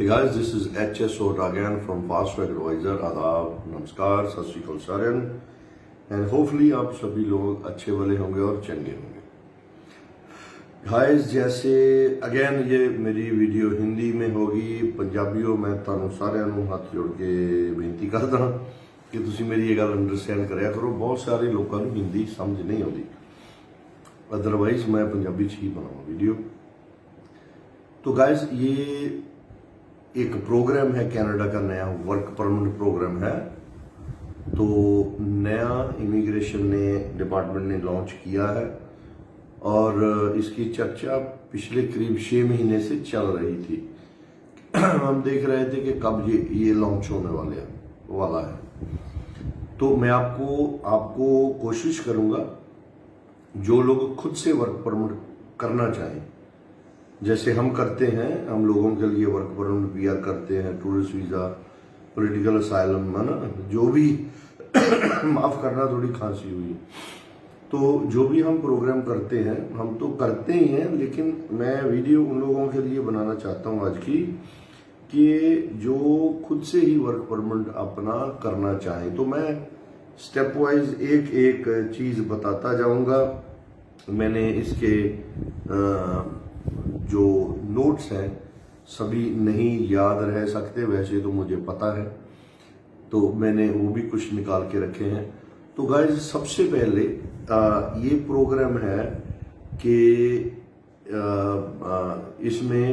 Hey guys, this is HSO Ragan from Fast Track Advisor. आदाब, नमस्कार, सत श्री अकाल सारियन एंड होपफुली आप सभी लोग अच्छे वाले होंगे और चंगे होंगे। गाइस, जैसे अगेन ये मेरी वीडियो हिंदी में होगी, पंजाबियों मैं ਤੁਹਾਨੂੰ ਸਾਰਿਆਂ ਨੂੰ ਹੱਥ ਜੋੜ ਕੇ ਬੇਨਤੀ ਕਰਦਾ ਕਿ ਤੁਸੀਂ ਮੇਰੀ ਇਹ ਗੱਲ ਅੰਡਰਸਟੈਂਡ ਕਰਿਆ ਕਰੋ। ਬਹੁਤ ਸਾਰੇ ਲੋਕਾਂ ਨੂੰ ਹਿੰਦੀ ਸਮਝ ਨਹੀਂ ਆਉਂਦੀ, अदरवाइज मैं पंजाबी च ही बनाऊंगा वीडियो। तो गाइस, ये एक प्रोग्राम है, कनाडा का नया वर्क परमिट प्रोग्राम है। तो नया इमिग्रेशन ने डिपार्टमेंट ने लॉन्च किया है और इसकी चर्चा पिछले करीब 6 महीने से चल रही थी। हम देख रहे थे कि कब ये लॉन्च होने वाला है। तो मैं आपको कोशिश करूंगा, जो लोग खुद से वर्क परमिट करना चाहें, जैसे हम करते हैं, हम लोगों के लिए वर्क परमिट पीआर करते हैं, टूरिस्ट वीज़ा, पॉलिटिकल असाइलम, है ना, जो भी माफ़ करना, थोड़ी खांसी हुई। तो जो भी हम प्रोग्राम करते हैं, हम तो करते ही हैं, लेकिन मैं वीडियो उन लोगों के लिए बनाना चाहता हूँ आज की, कि जो खुद से ही वर्क परमिट अपना करना चाहें। तो मैं स्टेप वाइज एक एक चीज़ बताता जाऊंगा। मैंने इसके जो नोट्स हैं सभी नहीं याद रह सकते, वैसे तो मुझे पता है, तो मैंने वो भी कुछ निकाल के रखे हैं। तो गाइस, सबसे पहले ये प्रोग्राम है कि इसमें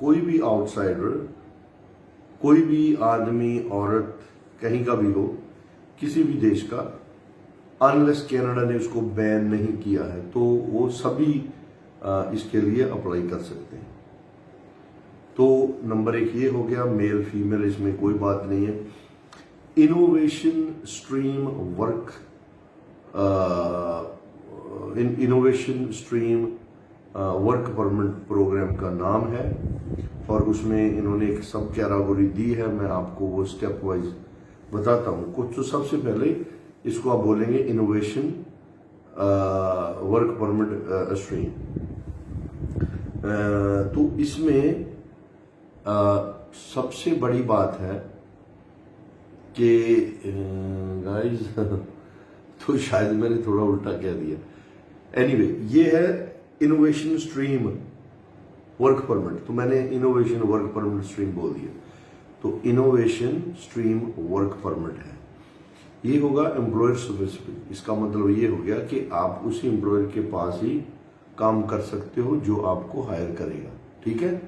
कोई भी आउटसाइडर, कोई भी आदमी औरत कहीं का भी हो, किसी भी देश का, अनलेस कनाडा ने उसको बैन नहीं किया है, तो वो सभी इसके लिए अप्लाई कर सकते हैं। तो नंबर 1 ये हो गया। मेल फीमेल इसमें कोई बात नहीं है। Innovation stream work permit program का नाम है और उसमें इन्होंने एक सब कैटेगरी दी है। मैं आपको वो स्टेप वाइज बताता हूँ कुछ। तो सबसे पहले इसको आप बोलेंगे इनोवेशन वर्क परमिट स्ट्रीम। तो इसमें सबसे बड़ी बात है कि गाइस तो शायद मैंने थोड़ा उल्टा कह दिया। एनीवे, ये है इनोवेशन स्ट्रीम वर्क परमिट। तो मैंने इनोवेशन वर्क परमिट स्ट्रीम बोल दिया। तो इनोवेशन स्ट्रीम वर्क परमिट है, ये होगा एम्प्लॉयर स्पेसिफिक। इसका मतलब ये हो गया कि आप उसी एम्प्लॉयर के पास ही काम कर सकते हो जो आपको हायर करेगा। ठीक है,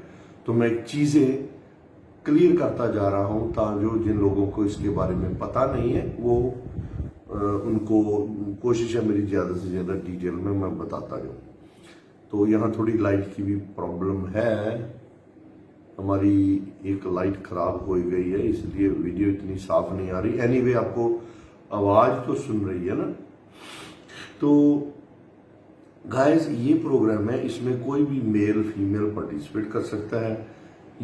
तो मैं चीजें क्लियर करता जा रहा हूं ताकि जिन लोगों को इसके बारे में पता नहीं है वो उनको कोशिश है मेरी ज्यादा से ज्यादा डिटेल में मैं बताता जाऊं। तो यहाँ थोड़ी लाइट की भी प्रॉब्लम है, हमारी एक लाइट खराब हो गई है, इसलिए वीडियो इतनी साफ नहीं आ रही। एनीवे, आपको आवाज तो सुन रही है ना। तो गाइस, ये प्रोग्राम है, इसमें कोई भी मेल फीमेल पार्टिसिपेट कर सकता है।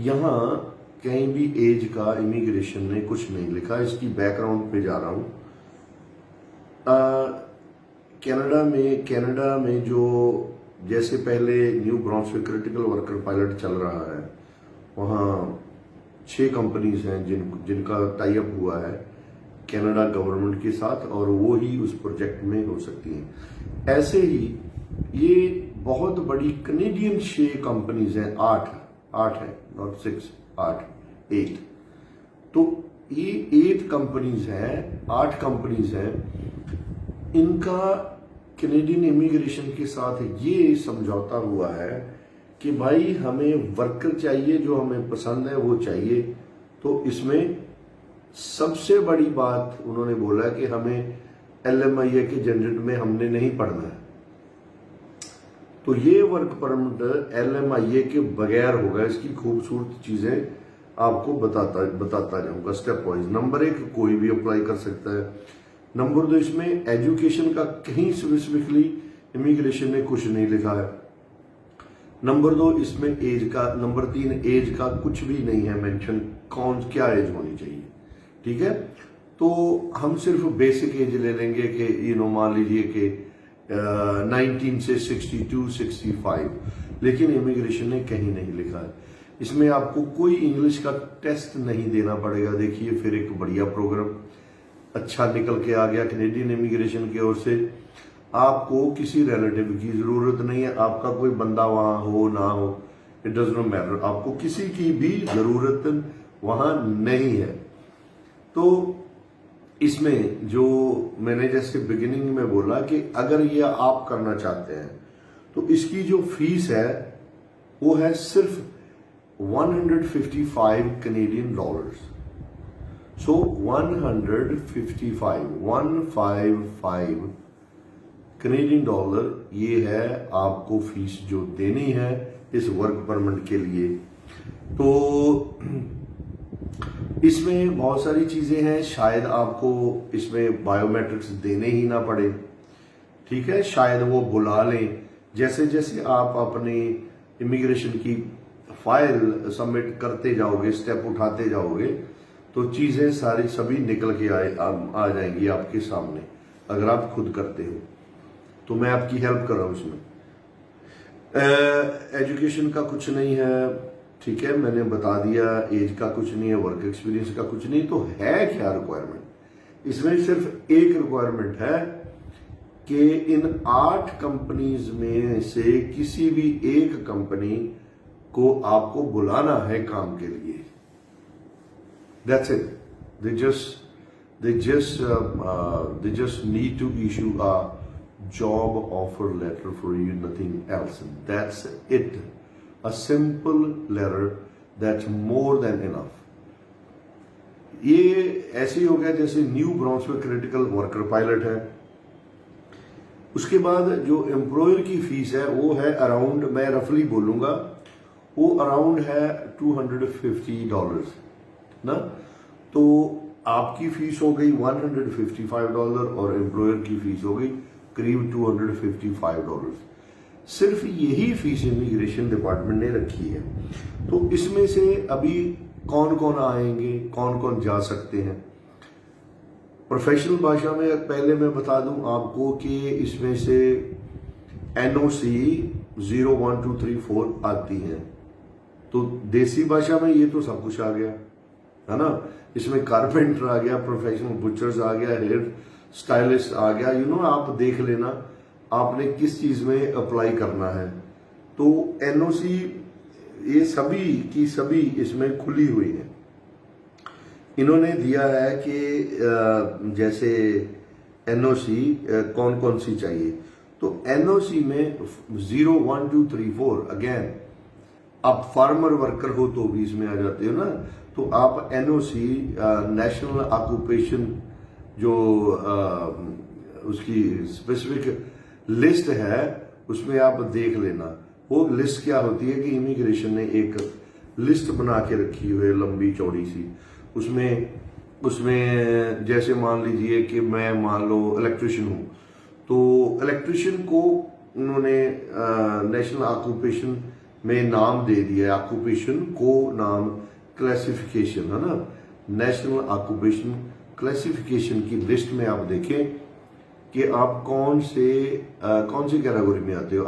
यहाँ कहीं भी एज का इमिग्रेशन ने कुछ नहीं लिखा। इसकी बैकग्राउंड पे जा रहा हूं। कनाडा में जो जैसे पहले new Brunswick critical worker pilot चल रहा है, वहाँ 6 कंपनीज हैं जिनका टाई अप हुआ है कनाडा गवर्नमेंट के साथ, और वो ही उस प्रोजेक्ट में हो सकती हैं। ऐसे ही ये बहुत बड़ी कनेडियन 6 कंपनीज हैं, 8 है, नॉट 6, 8। तो ये 8 कंपनीज हैं, 8 कंपनीज हैं। इनका कनेडियन इमिग्रेशन के साथ ये समझौता हुआ है कि भाई हमें वर्कर चाहिए, जो हमें पसंद है वो चाहिए। तो इसमें सबसे बड़ी बात उन्होंने बोला कि हमें LMIA के झंझट में हमने नहीं पढ़ना है। तो ये वर्क परमिट LMIA के बगैर होगा। इसकी खूबसूरत चीजें आपको बताता जाऊंगा स्टेप वाइज। नंबर 1, कोई भी अप्लाई कर सकता है। नंबर 2, इसमें एजुकेशन का कहीं स्पेसिफिकली इमिग्रेशन ने कुछ नहीं लिखा है। नंबर 2, इसमें एज का। नंबर 3, एज का कुछ भी नहीं है मेंशन, क्या एज होनी चाहिए। ठीक है, तो हम सिर्फ बेसिक एज ले लेंगे कि मान लीजिए कि 19 से 62, 65, लेकिन इमिग्रेशन ने कहीं नहीं लिखा है। इसमें आपको कोई इंग्लिश का टेस्ट नहीं देना पड़ेगा। देखिए फिर एक बढ़िया प्रोग्राम अच्छा निकल के आ गया कैनेडियन इमिग्रेशन की ओर से। आपको किसी रिलेटिव की जरूरत नहीं है, आपका कोई बंदा वहां हो ना हो, इट डज नॉट मैटर, आपको किसी की भी जरूरत वहां नहीं है। तो इसमें जो मैंने जैसे बिगिनिंग में बोला कि अगर ये आप करना चाहते हैं तो इसकी जो फीस है वो है सिर्फ 155 कैनेडियन डॉलर्स। सो 155 कैनेडियन डॉलर ये है आपको फीस जो देनी है इस वर्क परमिट के लिए। तो इसमें बहुत सारी चीजें हैं, शायद आपको इसमें बायोमेट्रिक्स देने ही ना पड़े, ठीक है, शायद वो बुला लें। जैसे जैसे आप अपनी इमिग्रेशन की फाइल सबमिट करते जाओगे, स्टेप उठाते जाओगे, तो चीजें सारी सभी निकल के आ जाएंगी आपके सामने अगर आप खुद करते हो। तो मैं आपकी हेल्प कर रहा हूं इसमें। एजुकेशन का कुछ नहीं है, ठीक है, मैंने बता दिया। एज का कुछ नहीं है, वर्क एक्सपीरियंस का कुछ नहीं। तो है क्या रिक्वायरमेंट? इसमें सिर्फ एक रिक्वायरमेंट है कि इन 8 कंपनीज में से किसी भी एक कंपनी को आपको बुलाना है काम के लिए। That's it. they just need to issue a job offer letter for you, nothing else. That's it. A simple letter that's more than enough. ये ऐसे ही हो गया जैसे न्यू ब्राउन्सविक क्रिटिकल वर्कर पायलट है। उसके बाद जो एम्प्लॉयर की फीस है वो है अराउंड, मैं रफली बोलूंगा, वो अराउंड है $250 ना। तो आपकी फीस हो गई $155 और एम्प्लॉयर की फीस हो गई करीब $255। सिर्फ यही फीस इमिग्रेशन डिपार्टमेंट ने रखी है। तो इसमें से अभी कौन कौन आएंगे, कौन कौन जा सकते हैं? प्रोफेशनल भाषा में पहले मैं बता दूं आपको कि इसमें से NOC 0, 1, 2, 3, 4 आती हैं। तो देसी भाषा में ये तो सब कुछ आ गया है ना। इसमें कारपेंटर आ गया, प्रोफेशनल बुचर्स आ गया, हेयर स्टाइलिस्ट आ गया। आप देख लेना आपने किस चीज में अप्लाई करना है। तो NOC ये सभी की सभी इसमें खुली हुई है। इन्होंने दिया है कि जैसे NOC कौन कौन सी चाहिए। तो NOC में 0, 1, 2, 3, 4 अगेन आप फार्मर वर्कर हो तो भी इसमें आ जाते हो ना। तो आप NOC नेशनल ऑक्यूपेशन जो उसकी स्पेसिफिक लिस्ट है उसमें आप देख लेना। वो लिस्ट क्या होती है कि इमिग्रेशन ने एक लिस्ट बना के रखी हुई है लंबी चौड़ी सी। उसमें जैसे मान लीजिए कि मैं मान लो इलेक्ट्रिशियन हूं, तो इलेक्ट्रिशियन को उन्होंने नेशनल ऑक्यूपेशन में नाम दे दिया है। ऑक्यूपेशन को नाम क्लासिफिकेशन है ना, नेशनल ऑक्यूपेशन क्लासिफिकेशन की लिस्ट में आप देखें कि आप कौन सी कैटेगरी में आते हो।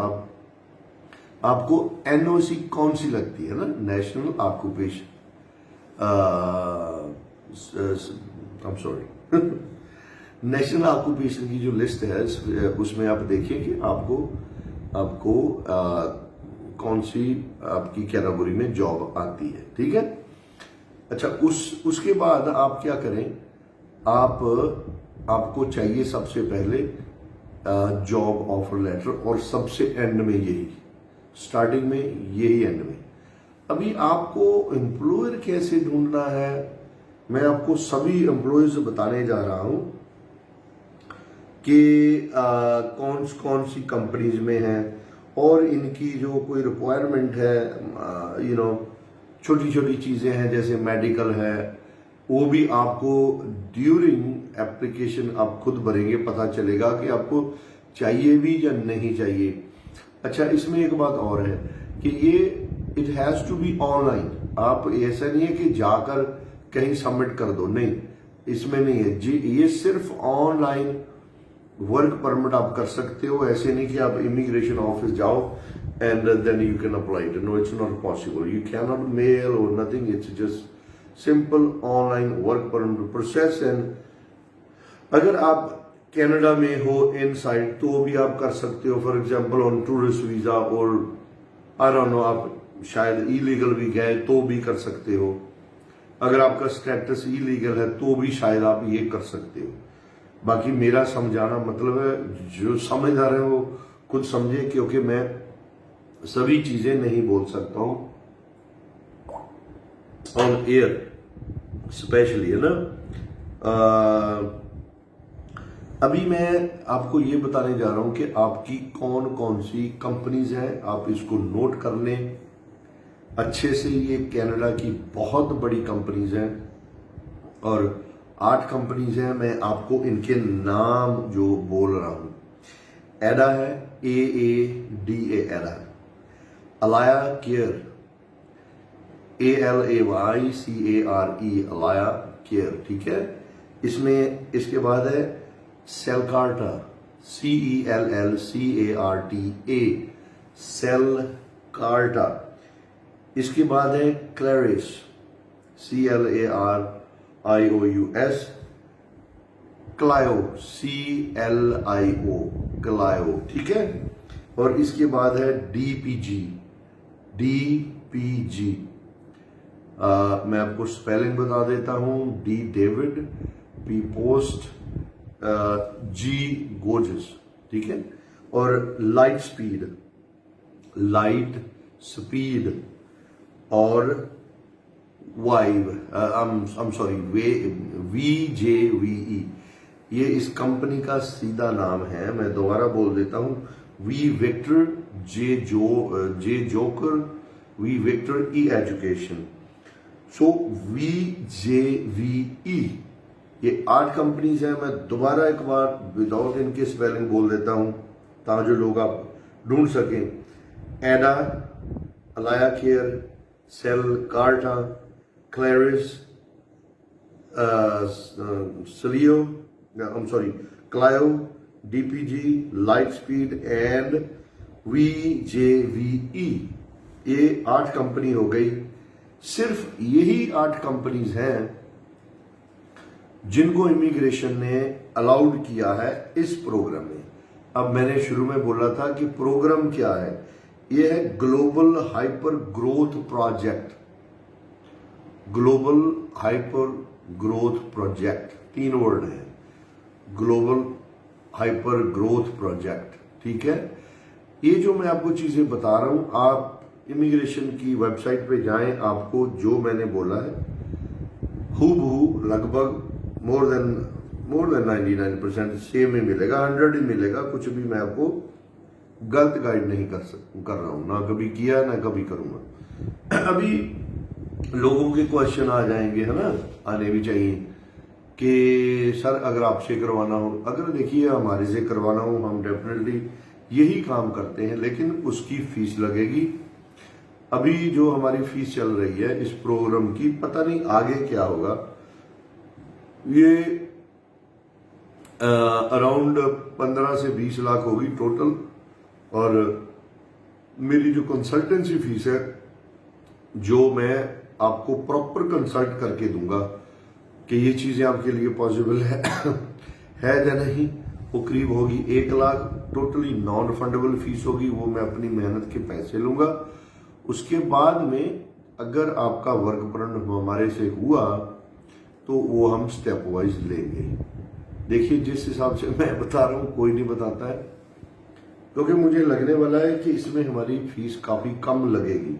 आपको NOC कौन सी लगती है ना, national occupation I'm sorry national occupation की जो लिस्ट है उसमें आप देखिए कि आपको कौन सी आपकी कैटेगरी में जॉब आती है, ठीक है। अच्छा, उसके बाद आप क्या करें, आपको चाहिए सबसे पहले जॉब ऑफर लेटर, और सबसे एंड में यही, स्टार्टिंग में यही, एंड में। अभी आपको एम्प्लॉयर कैसे ढूंढना है, मैं आपको सभी एम्प्लॉयर्स बताने जा रहा हूं कि कौन सी कंपनीज में है और इनकी जो कोई रिक्वायरमेंट है। छोटी छोटी चीजें हैं जैसे मेडिकल है, वो भी आपको ड्यूरिंग एप्लीकेशन आप खुद भरेंगे, पता चलेगा कि आपको चाहिए भी या नहीं चाहिए। अच्छा, इसमें एक बात और है कि ये it has to be online. आप ऐसा नहीं है कि जाकर कहीं सबमिट कर दो, नहीं, इसमें नहीं है जी। ये सिर्फ ऑनलाइन वर्क परमिट आप कर सकते हो। ऐसे नहीं कि आप इमिग्रेशन ऑफिस जाओ and then you can apply it, no it's not possible, you can not mail or nothing, it's just simple online work permit process. And अगर आप कनाडा में हो इनसाइड तो भी आप कर सकते हो, for example on tourist visa, और आई डोंट नो आप शायद इलीगल भी गए तो भी कर सकते हो। अगर आपका स्टेटस इलीगल है तो भी शायद आप ये कर सकते हो। बाकी मेरा समझाना मतलब है, जो समझदार है वो खुद समझे, क्योंकि मैं सभी चीजें नहीं बोल सकता हूं ऑन एयर स्पेशली, है ना। अभी मैं आपको ये बताने जा रहा हूं कि आपकी कौन कौन सी कंपनीज हैं, आप इसको नोट कर लें अच्छे से। ये कनाडा की बहुत बड़ी कंपनीज हैं और 8 कंपनीज हैं। मैं आपको इनके नाम जो बोल रहा हूं, एडा है, AADA एडा, Alaya care, ALAYCARE Alaya care, ठीक है। इसमें इसके बाद है सेलकार्टा, CELLCARTA सेलकार्टा। इसके बाद है क्लैरिस, CLARIOUS, क्लायो, CLIO क्लायो, ठीक है। और इसके बाद है DPG। मैं आपको स्पेलिंग बता देता हूं, D David, P post, G gorgeous, ठीक है। और लाइट स्पीड और VJVE, ये इस कंपनी का सीधा नाम है। मैं दोबारा बोल देता हूं, V Victor, J joker, V Victor, E education. So VJVE, ये 8 कंपनीज हैं। मैं दोबारा एक बार विदाउट इनके स्पेलिंग बोल देता हूं ताकि जो लोग आप ढूंढ सकें। Ada, AlayaCare, CellCarta, Clarius, Clio, DPG, Lightspeed and VJVE। ये 8 कंपनी हो गई। सिर्फ यही 8 कंपनीज हैं जिनको इमिग्रेशन ने अलाउड किया है इस प्रोग्राम में। अब मैंने शुरू में बोला था कि प्रोग्राम क्या है, यह है global hyper growth project. Global hyper growth project 3 word है, ग्लोबल हाइपर ग्रोथ प्रोजेक्ट, ठीक है। ये जो मैं आपको चीजें बता रहा हूं, आप इमिग्रेशन की वेबसाइट पे जाएं, आपको जो मैंने बोला है हूबहू लगभग मोर देन 99% सेम ही मिलेगा, 100 ही मिलेगा। कुछ भी मैं आपको गलत गाइड नहीं कर रहा हूं, ना कभी किया ना कभी करूंगा। अभी लोगों के क्वेश्चन आ जाएंगे, है ना, आने भी चाहिए कि सर अगर आपसे करवाना हो, अगर देखिए हमारे से करवाना हो, हम डेफिनेटली यही काम करते हैं, लेकिन उसकी फीस लगेगी। अभी जो हमारी फीस चल रही है इस प्रोग्राम की, पता नहीं आगे क्या होगा। ये अराउंड 15 से 20 लाख होगी टोटल। और मेरी जो कंसल्टेंसी फीस है, जो मैं आपको प्रॉपर कंसल्ट करके दूंगा कि ये चीजें आपके लिए पॉसिबल है या नहीं, वो करीब होगी 1 lakh. Totally non refundable fees होगी, वो मैं अपनी मेहनत के पैसे लूंगा। उसके बाद में अगर आपका वर्क परमिट हमारे से हुआ तो वो हम स्टेप वाइज लेंगे। देखिए जिस हिसाब से मैं बता रहा हूं, कोई नहीं बताता है, क्योंकि मुझे लगने वाला है कि इसमें हमारी फीस काफी कम लगेगी।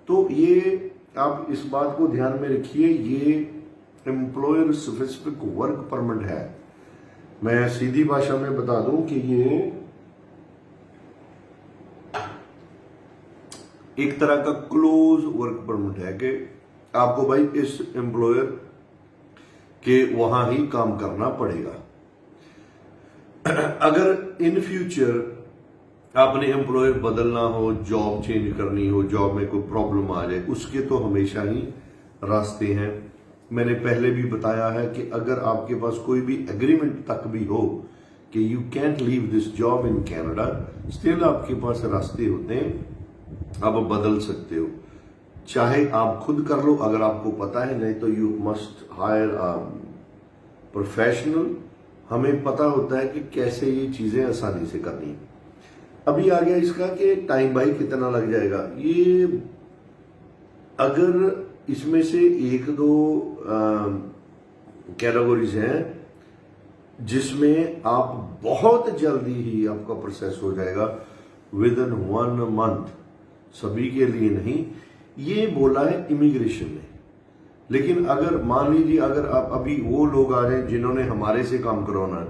तो ये आप इस बात को ध्यान में रखिए, ये एम्प्लॉयर स्पेसिफिक वर्क परमिट है। मैं सीधी भाषा में बता दूं कि ये एक तरह का क्लोज वर्क परमिट है कि आपको भाई इस एम्प्लॉयर के वहां ही काम करना पड़ेगा। अगर इन फ्यूचर आपने एम्प्लॉयर बदलना हो, जॉब चेंज करनी हो, जॉब में कोई प्रॉब्लम आ जाए, उसके तो हमेशा ही रास्ते हैं। मैंने पहले भी बताया है कि अगर आपके पास कोई भी एग्रीमेंट तक भी हो कि you can't leave this job in Canada, still आपके पास रास्ते होते हैं, आप बदल सकते हो। चाहे आप खुद कर लो अगर आपको पता है, नहीं तो यू मस्ट हायर प्रोफेशनल। हमें पता होता है कि कैसे ये चीजें आसानी से करनी है। अभी आ गया इसका कि टाइम भाई कितना लग जाएगा। ये अगर इसमें से एक दो कैटेगरीज हैं जिसमें आप बहुत जल्दी ही आपका प्रोसेस हो जाएगा विद इन 1 मंथ, सभी के लिए नहीं, ये बोला है इमिग्रेशन ने। लेकिन अगर मान लीजिए अगर आप अभी वो लोग आ रहे हैं जिन्होंने हमारे से काम करवाना है,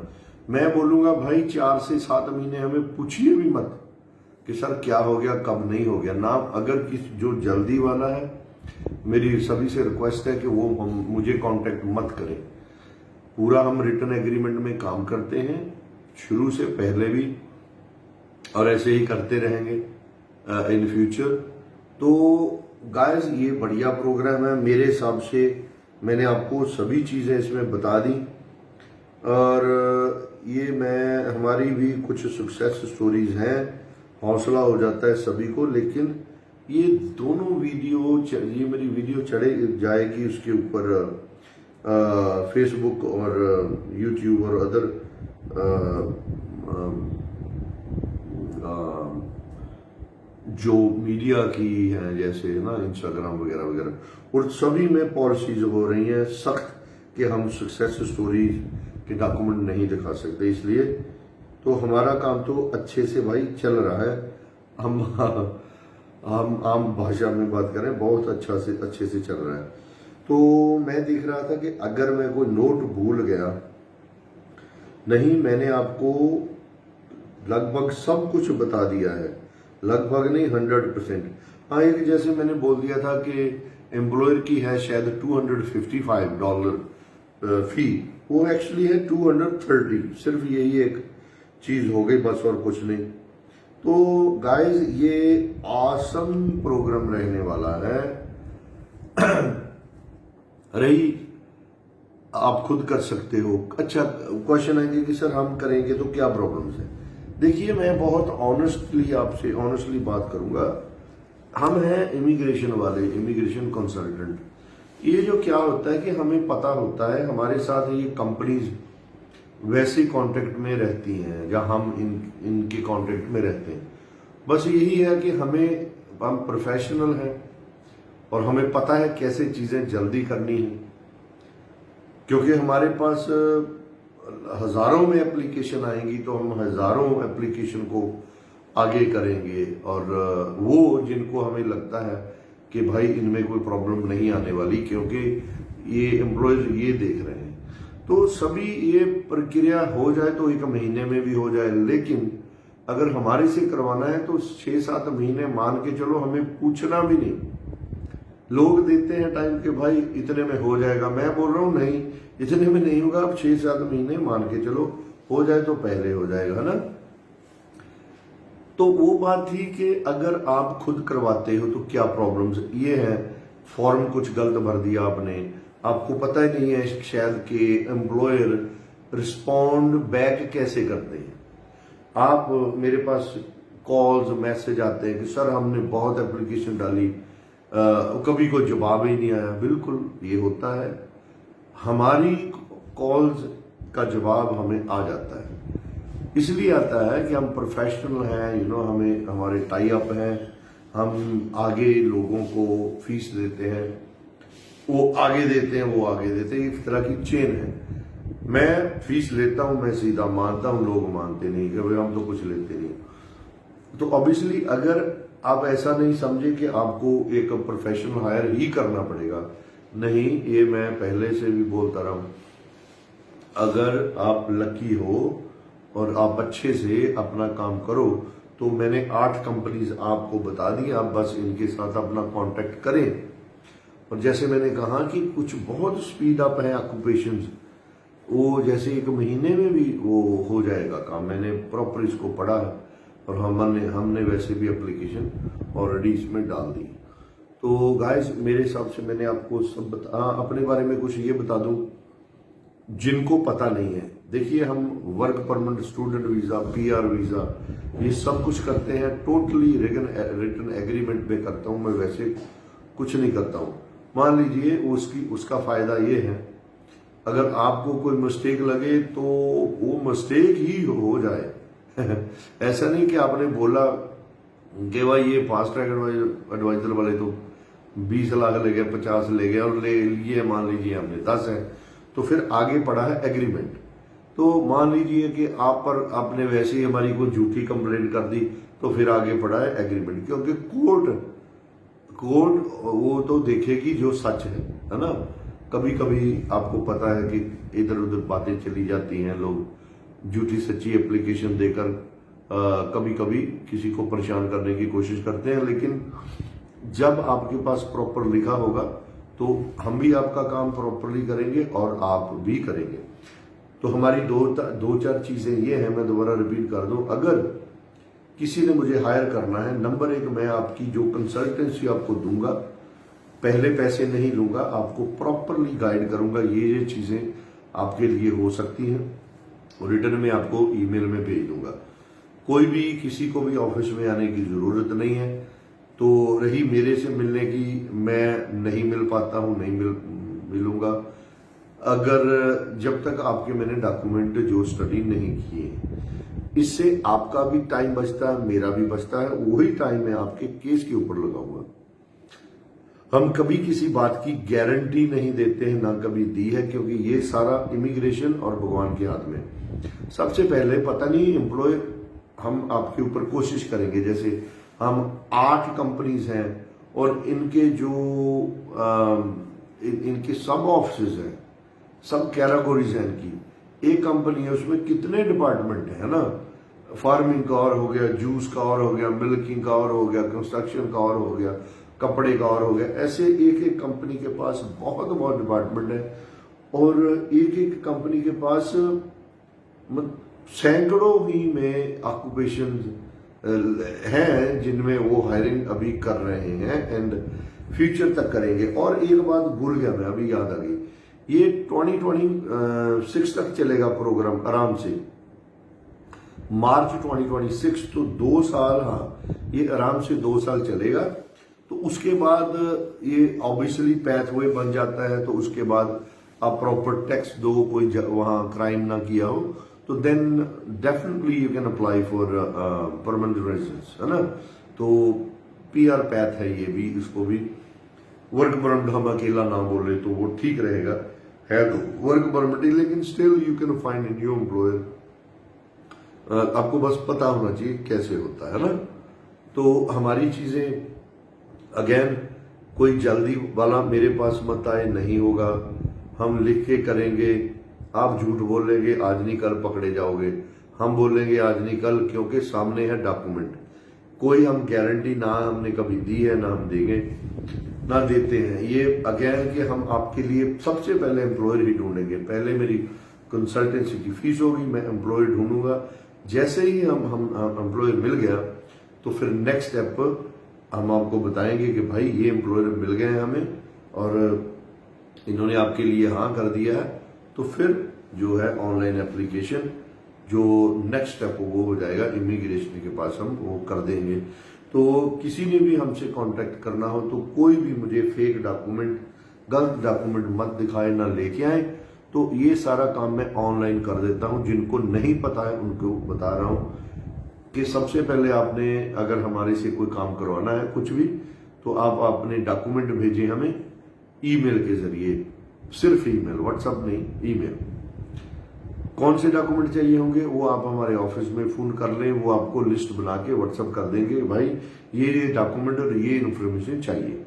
मैं बोलूंगा भाई 4 से 7 महीने हमें पूछिए भी मत कि सर क्या हो गया कब नहीं हो गया ना। अगर किस जो जल्दी वाला है, मेरी सभी से रिक्वेस्ट है कि वो मुझे कांटेक्ट मत करें। पूरा हम रिटर्न एग्रीमेंट में काम करते हैं शुरू से पहले भी, और ऐसे ही करते रहेंगे इन फ्यूचर। तो गाइस ये बढ़िया प्रोग्राम है मेरे हिसाब से। मैंने आपको सभी चीजें इसमें बता दी, और ये मैं हमारी भी कुछ सक्सेस स्टोरीज हैं, हौसला हो जाता है सभी को। लेकिन ये दोनों वीडियो, ये मेरी वीडियो चढ़े जाएगी उसके ऊपर फेसबुक और यूट्यूब और अदर जो मीडिया की है, जैसे ना इंस्टाग्राम वगैरह वगैरह, और सभी में पॉलिसीज हो रही हैं सख्त कि हम सक्सेस स्टोरीज के डॉक्यूमेंट नहीं दिखा सकते। इसलिए तो हमारा काम तो अच्छे से भाई चल रहा है। हम आम भाषा में बात करें, बहुत अच्छे से चल रहा है। तो मैं देख रहा था कि अगर मैं कोई नोट भूल गया, नहीं मैंने आपको लगभग सब कुछ बता दिया है, लगभग नहीं 100%। हाँ, एक जैसे मैंने बोल दिया था कि एम्प्लॉयर की है शायद $255 फी, वो एक्चुअली है 230। सिर्फ यही एक चीज हो गई बस, और कुछ नहीं। तो गाइस ये ऑसम प्रोग्राम रहने वाला है। रही आप खुद कर सकते हो। अच्छा क्वेश्चन आएंगे कि सर हम करेंगे तो क्या प्रॉब्लम्स है। देखिए मैं बहुत ऑनेस्टली बात करूंगा। हम हैं इमिग्रेशन वाले, इमिग्रेशन कंसल्टेंट। ये जो क्या होता है कि हमें पता होता है हमारे साथ ये कंपनीज वैसे कांटेक्ट में रहती हैं या हम इनके कांटेक्ट में रहते हैं। बस यही है कि हम प्रोफेशनल हैं और हमें पता है कैसे चीजें जल्दी करनी है, क्योंकि हमारे पास हजारों में एप्लीकेशन आएंगी तो हम हजारों एप्लीकेशन को आगे करेंगे, और वो जिनको हमें लगता है कि भाई इनमें कोई प्रॉब्लम नहीं आने वाली क्योंकि ये एम्प्लॉयज ये देख रहे हैं, तो सभी ये प्रक्रिया हो जाए तो 1 महीने में भी हो जाए। लेकिन अगर हमारे से करवाना है तो 6-7 महीने मान के चलो, हमें पूछना भी नहीं। लोग देते हैं टाइम के भाई इतने में हो जाएगा, मैं बोल रहा हूं नहीं, इतने में नहीं होगा। अब 6-7 महीने मान के चलो, हो जाए तो पहले हो जाएगा ना। तो वो बात थी कि अगर आप खुद करवाते हो तो क्या प्रॉब्लम्स ये है। फॉर्म कुछ गलत भर दिया आपने, आपको पता ही नहीं है शायद कि एम्प्लॉयर रिस्पॉन्ड बैक कैसे करते हैं। आप मेरे पास कॉल्स मैसेज आते हैं कि सर हमने बहुत एप्लीकेशन डाली, कभी कोई जवाब ही नहीं आया। बिल्कुल ये होता है, हमारी कॉल्स का जवाब हमें आ जाता है। इसलिए आता है कि हम प्रोफेशनल हैं, हमें हमारे टाई अप हैं, हम आगे लोगों को फीस देते हैं, वो आगे देते हैं, वो आगे देते हैं। एक तरह की चेन है। मैं फीस लेता हूं, मैं सीधा मानता हूं, लोग मानते नहीं कि भाई हम तो कुछ लेते नहीं। तो ऑब्वियसली अगर आप ऐसा नहीं समझे कि आपको एक प्रोफेशनल हायर ही करना पड़ेगा, नहीं, ये मैं पहले से भी बोलता रहा हूं। अगर आप लकी हो और आप अच्छे से अपना काम करो तो मैंने 8 कंपनीज आपको बता दी, आप बस इनके साथ अपना कांटेक्ट करें। और जैसे मैंने कहा कि कुछ बहुत स्पीड अप है ऑक्यूपेशंस, वो जैसे 1 महीने में भी वो हो जाएगा काम। मैंने प्रॉपर इसको पढ़ा है और हमने वैसे भी एप्लीकेशन ऑलरेडी इसमें डाल दी। तो गाइस मेरे हिसाब से मैंने आपको सब अपने बारे में कुछ ये बता दूं जिनको पता नहीं है। देखिए हम work permit, student visa, PR visa, ये सब कुछ करते हैं टोटली रिटन एग्रीमेंट में करता हूं मैं, वैसे कुछ नहीं करता हूं। मान लीजिए उसका फायदा ये है, अगर आपको कोई मिस्टेक लगे तो वो मिस्टेक ही हो जाए ऐसा नहीं कि आपने बोला कि भाई ये फास्ट ट्रैक एडवाइजर वाले तो 20 लाख ले गए, 50 ले गए और ले लिए, मान लीजिए हमने 10 है, तो फिर आगे पड़ा है एग्रीमेंट। तो मान लीजिए कि आप पर आपने वैसे ही हमारी कोई झूठी कंप्लेंट कर दी, तो फिर आगे पड़ा है एग्रीमेंट, क्योंकि कोर्ट वो तो देखेगी जो सच है ना। कभी कभी आपको पता है कि इधर उधर बातें चली जाती हैं, लोग झूठी सच्ची एप्लीकेशन देकर कभी कभी किसी को परेशान करने की कोशिश करते हैं, लेकिन जब आपके पास प्रॉपर लिखा होगा तो हम भी आपका काम प्रॉपरली करेंगे और आप भी करेंगे। तो हमारी दो चार चीजें ये हैं, मैं दोबारा रिपीट कर दूं। अगर किसी ने मुझे हायर करना है, नंबर 1, मैं आपकी जो कंसल्टेंसी आपको दूंगा, पहले पैसे नहीं लूंगा, आपको प्रॉपरली गाइड करूंगा, ये चीजें आपके लिए हो सकती हैं, और रिटर्न में आपको ईमेल में भेज दूंगा। कोई भी किसी को भी ऑफिस में आने की जरूरत नहीं है। तो रही मेरे से मिलने की, मैं नहीं मिल पाता हूं, नहीं मिलूंगा। अगर जब तक आपके मैंने डॉक्यूमेंट जो स्टडी नहीं किए, इससे आपका भी टाइम बचता है, मेरा भी बचता है, वही टाइम मैं आपके केस के ऊपर लगाऊंगा। हम कभी किसी बात की गारंटी नहीं देते हैं, ना कभी दी है, क्योंकि ये सारा इमिग्रेशन और भगवान के हाथ में। सबसे पहले पता नहीं एम्प्लॉय, हम आपके ऊपर कोशिश करेंगे, जैसे हम 8 कंपनीज हैं और इनके जो इनके सब ऑफिस हैं, सब कैटेगरीज हैं इनकी। एक कंपनी है, उसमें कितने डिपार्टमेंट है ना, फार्मिंग का और हो गया, जूस का और हो गया, मिल्किंग का और हो गया, कंस्ट्रक्शन का और हो गया, कपड़े का और हो गया। ऐसे एक एक कंपनी के पास बहुत डिपार्टमेंट है, और एक एक कंपनी के पास सैकड़ों ही में ऑक्यूपेशन हैं जिनमें वो हायरिंग अभी कर रहे हैं एंड फ्यूचर तक करेंगे। और एक बात भूल गया मैं, अभी याद आ गई, ये 2026 तक चलेगा प्रोग्राम आराम से, मार्च 2026, तो 2 साल, हाँ ये आराम से 2 साल चलेगा। तो उसके बाद ये ऑब्वियसली पैथवे बन जाता है, तो उसके बाद आप प्रॉपर टैक्स दो, कोई वहां क्राइम ना किया हो, तो then definitely you can apply for permanent residence, है ना। तो पीआर पैथ है ये भी, इसको भी वर्क परमिट हम अकेला ना बोले तो वो ठीक रहेगा, है तो वर्क परमिट, लेकिन still you can find in new employer. आपको बस पता होना चाहिए कैसे होता है ना। तो हमारी चीजें अगेन, कोई जल्दी वाला मेरे पास मत आए, नहीं होगा, हम लिख के करेंगे। आप झूठ बोलेंगे आज नहीं कल पकड़े जाओगे, हम बोलेंगे आज नहीं कल, क्योंकि सामने है डॉक्यूमेंट। कोई हम गारंटी ना हमने कभी दी है, ना हम देंगे, ना देते हैं। ये अगेन कि हम आपके लिए सबसे पहले एम्प्लॉयर ही ढूंढेंगे। पहले मेरी कंसल्टेंसी की फीस होगी, मैं एम्प्लॉयर ढूंढूंगा। जैसे ही हम एम्प्लॉयर मिल गया, तो फिर नेक्स्ट स्टेप हम आपको बताएंगे कि भाई ये एम्प्लॉयर मिल गए हैं हमें और इन्होंने आपके लिए हाँ कर दिया है। तो फिर जो है ऑनलाइन एप्लीकेशन, जो नेक्स्ट स्टेप वो हो जाएगा, इमिग्रेशन के पास हम वो कर देंगे। तो किसी ने भी हमसे कांटेक्ट करना हो तो कोई भी मुझे फेक डॉक्यूमेंट, गलत डॉक्यूमेंट मत दिखाए, ना लेके आए। तो ये सारा काम मैं ऑनलाइन कर देता हूं। जिनको नहीं पता है उनको बता रहा हूं कि सबसे पहले आपने अगर हमारे से कोई काम करवाना है कुछ भी, तो आप अपने डॉक्यूमेंट भेजें हमें ईमेल के जरिए, सिर्फ ईमेल, व्हाट्सएप नहीं, ईमेल। कौन से डॉक्यूमेंट चाहिए होंगे वो आप हमारे ऑफिस में फोन कर लें, वो आपको लिस्ट बना के व्हाट्सएप कर देंगे, भाई ये डॉक्यूमेंट और ये इन्फॉर्मेशन चाहिए।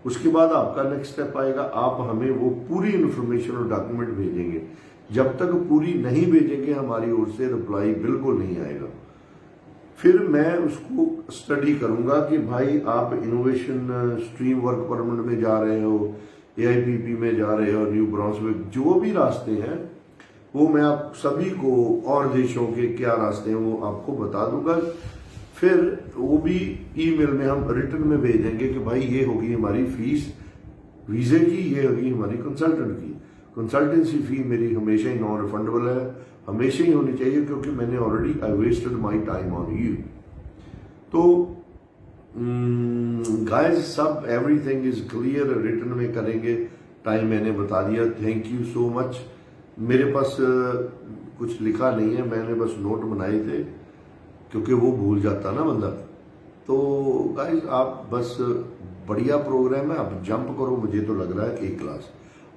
उसके बाद आपका नेक्स्ट स्टेप आएगा, आप हमें वो पूरी इन्फॉर्मेशन और डॉक्यूमेंट भेजेंगे। जब तक पूरी नहीं भेजेंगे हमारी ओर से रिप्लाई बिल्कुल नहीं आएगा। फिर मैं उसको स्टडी करूंगा कि भाई आप इनोवेशन स्ट्रीम वर्क परमिट में जा रहे हो, एआईपीपी में जा रहे हो, न्यू ब्रांसविक, जो भी रास्ते हैं वो मैं आप सभी को, और देशों के क्या रास्ते हैं वो आपको बता दूंगा। फिर वो भी ईमेल में हम रिटर्न में भेजेंगे कि भाई ये होगी हमारी फीस वीजे की, ये होगी हमारी कंसल्टेंट की। कंसल्टेंसी फी मेरी हमेशा ही नॉन रिफंडेबल है, हमेशा ही होनी चाहिए, क्योंकि मैंने already I wasted my time on you. तो गाइस सब एवरीथिंग इज क्लियर, रिटर्न में करेंगे, टाइम मैंने बता दिया। Thank you so much. मेरे पास कुछ लिखा नहीं है, मैंने बस नोट बनाए थे, क्योंकि वो भूल जाता ना बंदा। तो गाइस आप बस बढ़िया प्रोग्राम है, आप जंप करो, मुझे तो लग रहा है एक क्लास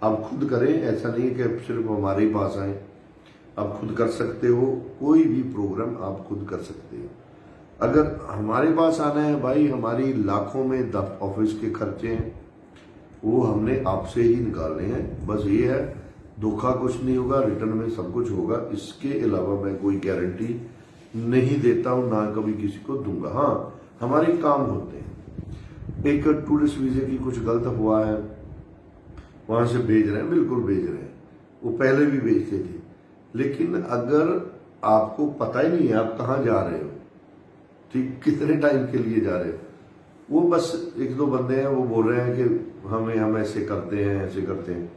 आप खुद करें, ऐसा नहीं है कि सिर्फ हमारे ही पास आए, आप खुद कर सकते हो, कोई भी प्रोग्राम आप खुद कर सकते हो। अगर हमारे पास आना है भाई, हमारी लाखों में ऑफिस के खर्चे हैं, वो हमने आपसे ही निकालने हैं। बस ये है, धोखा कुछ नहीं होगा, रिटर्न में सब कुछ होगा। इसके अलावा मैं कोई गारंटी नहीं देता हूं, ना कभी किसी को दूंगा। हाँ, हमारे काम होते हैं। एक टूरिस्ट वीजे की कुछ गलत हुआ है, वहां से भेज रहे हैं, बिल्कुल भेज रहे हैं, वो पहले भी भेजते थे। लेकिन अगर आपको पता ही नहीं है आप कहाँ जा रहे हो, ठीक, कितने टाइम के लिए जा रहे हो, वो बस एक दो बंदे हैं वो बोल रहे हैं कि हम ऐसे करते हैं, ऐसे करते हैं।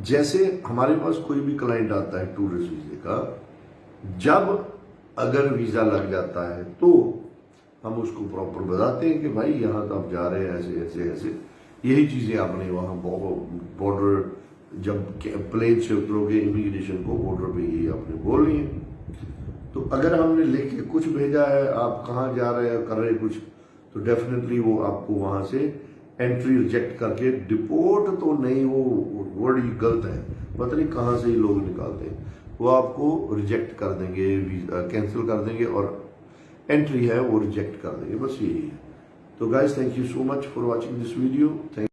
जैसे हमारे पास कोई भी क्लाइंट आता है टूरिस्ट वीजे का, जब अगर वीजा लग जाता है तो हम उसको प्रॉपर बताते हैं कि भाई यहाँ तो आप जा रहे हैं, ऐसे ऐसे ऐसे, यही चीजें आपने वहां बॉर्डर जब प्लेन से उतरोगे इमिग्रेशन को, बॉर्डर पे ही आपने बोलनी है। तो अगर हमने लिख के कुछ भेजा है, आप कहाँ जा रहे हैं, कर रहे कुछ, तो डेफिनेटली वो आपको वहां से एंट्री रिजेक्ट करके, डिपोर्ट तो नहीं, वो वर्ड ही गलत है, पता नहीं कहाँ से ही लोग निकालते हैं, वो आपको रिजेक्ट कर देंगे, कैंसिल कर देंगे, और एंट्री है वो रिजेक्ट कर देंगे, बस यही है। तो guys thank you so much for watching this video. Thank